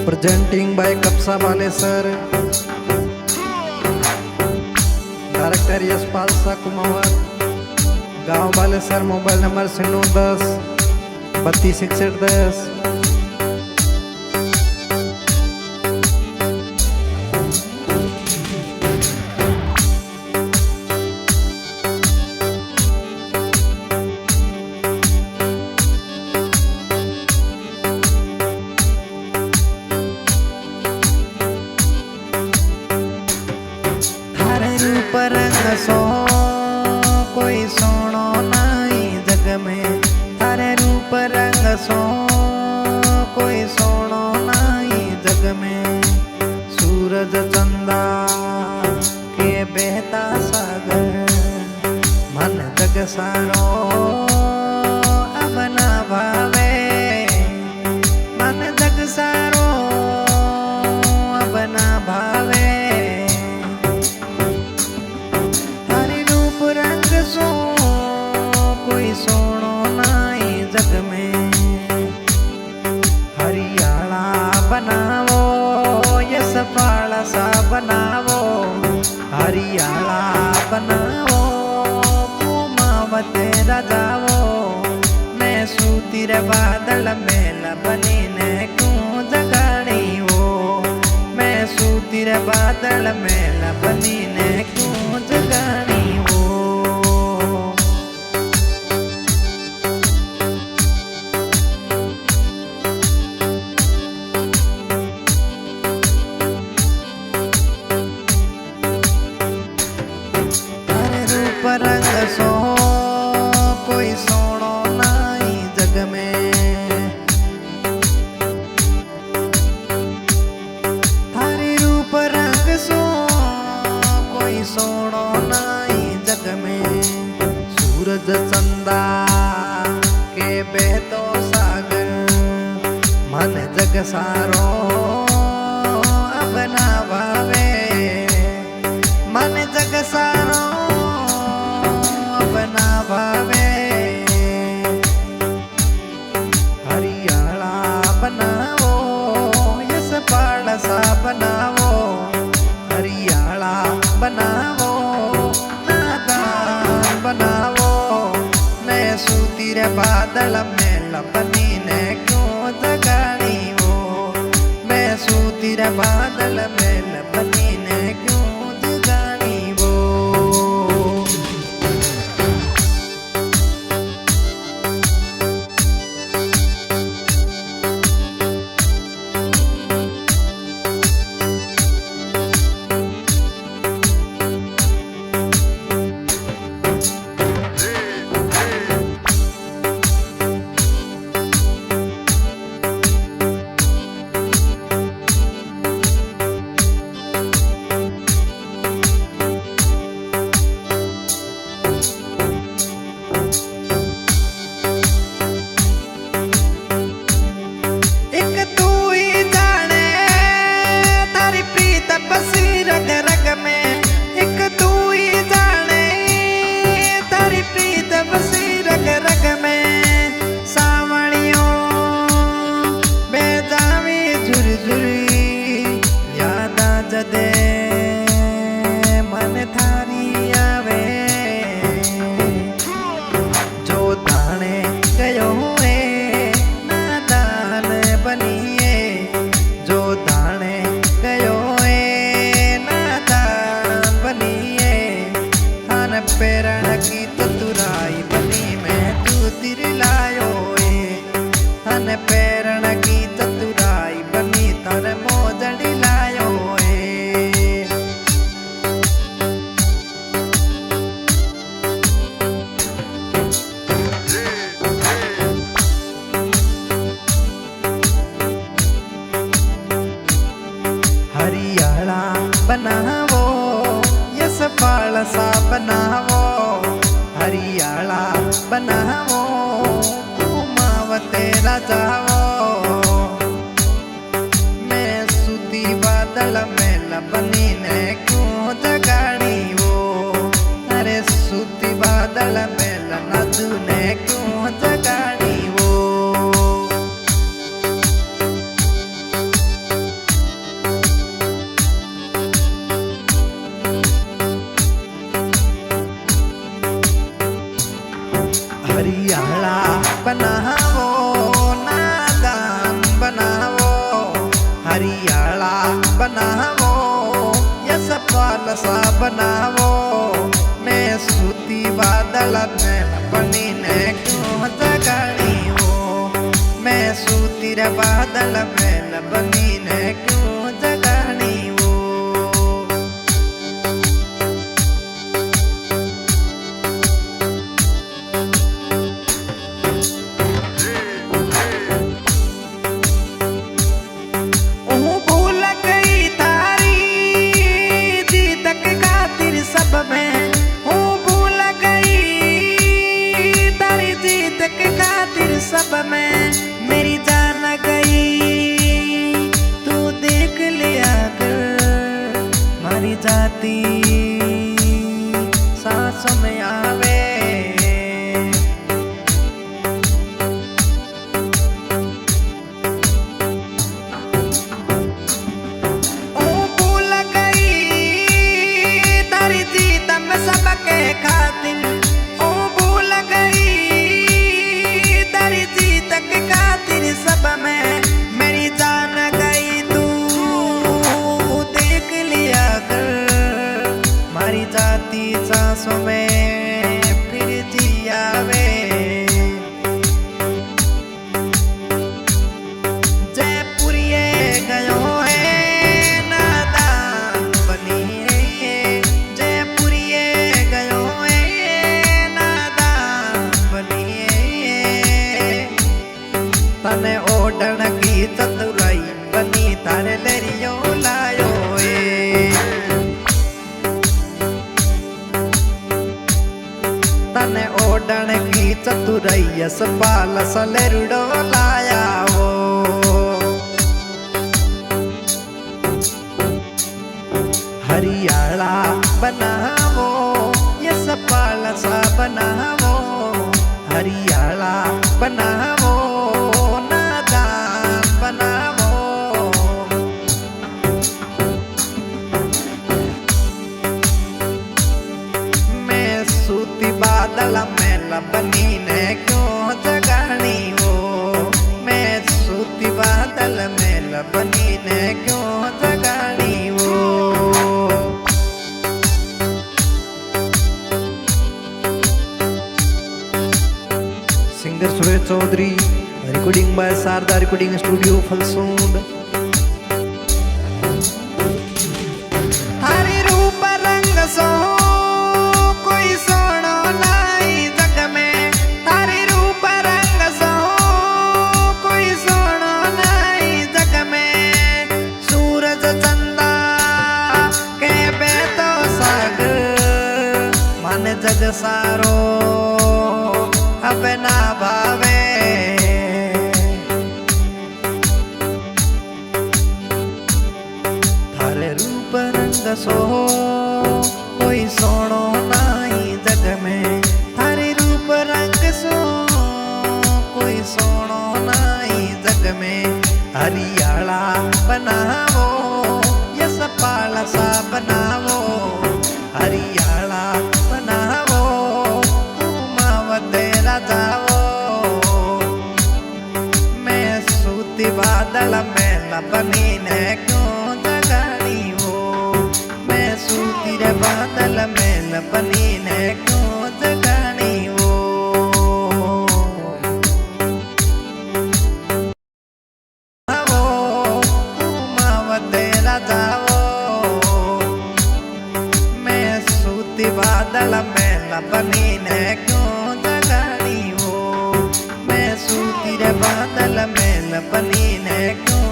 Presenting by Kapsa Bale sir. Director Yashpal Kumawar. गाँव वाले sir mobile number 0910 32 61 10। रंग सो कोई सोनो नहीं जग में, थारे रूप रंग सो कोई सोनो नहीं जग में। सूरज चंदा के बहता सागर, मन जग सारो अब ना भावे, मन जग सारो अब ना भावे। कोई सोनो नहीं जग में, हरियाणा बनावो यस पाला सा बनावो, हरियाणा बनावो कुमावते राजावो। मैं सूती रे बादल मेल बनी ने क्यों जगाड़ी वो, मैं सूती रे बादल मेल बनी ने क्यों जगाड़ी वो। रंग सो कोई सोनो नहीं जग में, थारी रूप रंग सो कोई सोनो नहीं जग में। सूरज चंदा के बहतो सागर, मन जग सारो अब ना भावे, मन जग सारो बना भावे। हरियाणा बनावो यस पाड़ा सा बनावो, हरियाणा बनावो नादान बनावो। मैं सूती रे बादल में बनी ने क्यों जगाड़ी वो, मैं सूती रे बादल में बनी ने क्यों जगाड़ी वो। दे मन थारी आवे, जो दाने गयो है नादान बनिए, जो दाने गयो है नादान बनिए। थान पेरण की तुराई बनी में तू तिर लायो है, थान पेरण की तुराई बनी थान मोजड़ी लायो है। हरियाणा बनावो यस पाल सा बनावो, हरियाणा बनावो कुमावते राजावो। मैं सूती बादल में बनी ने क्यों जगाड़ी वो, अरे सूती बादल में नजू ने क्यों जगाड़ी वो। रे बादल में लबनी ने क्यों जगानी वो। भूल गई तारी जीत के खातिर सब में, भूल गई तारी जीत के खातिर सब में, मेरी जान गई तू देख लिया कर, मारी जाती सांस में आवे। सबके खातिर ओ भूल गई तेरी जीत के खातिर सब में, मेरी जान गई तू देख लिया कर, मारी जाती सांसों में फिर जियावे। जयपुरिये गयो है नादान बनी है, जयपुरिये गयो है नादान बनी है, तने ओढ़न की चतुराई बनी तारे लेरियो लायो है, तने ओढ़न की चतुराई सपाल सलेरुडो लाया वो। हरियाला बनावो ये सपाल सा बनावो, हरियाला बनावो नादान बनावो। मैं सूती बादल में लबनी ने क्यों जगानी वो, मैं सूती बादल में लबनी ने क्यों जगानी वो। Singer Suresh Chaudhary, recording by Sharda recording studio Phalsund. हरे रूप रंग सो कोई सोनो नहीं जग में, हरे रूप रंग सो कोई सोनो नहीं जग में, सूरज चंदा के बेतो सागर मन जग सारो अब ना भावे। थारे रूप रंग सो कोई सोनो नहीं जग में, थारे रूप रंग सो कोई सोनो नहीं जग में, हरियाला बनावो ये सपाल सा बनावो, हरियाला बनावो तेरा जाओ। मैं सूती बादल में लबनी ने क्यों जगानी वो, मैं सूती रे बादल में लबनी ने क्यों जगानी वो। तेरा जाओ मैं सूती बादल में लबनी ने क्यों जगानी वो, मैं सूती रे बादल में लबनी ने क्यों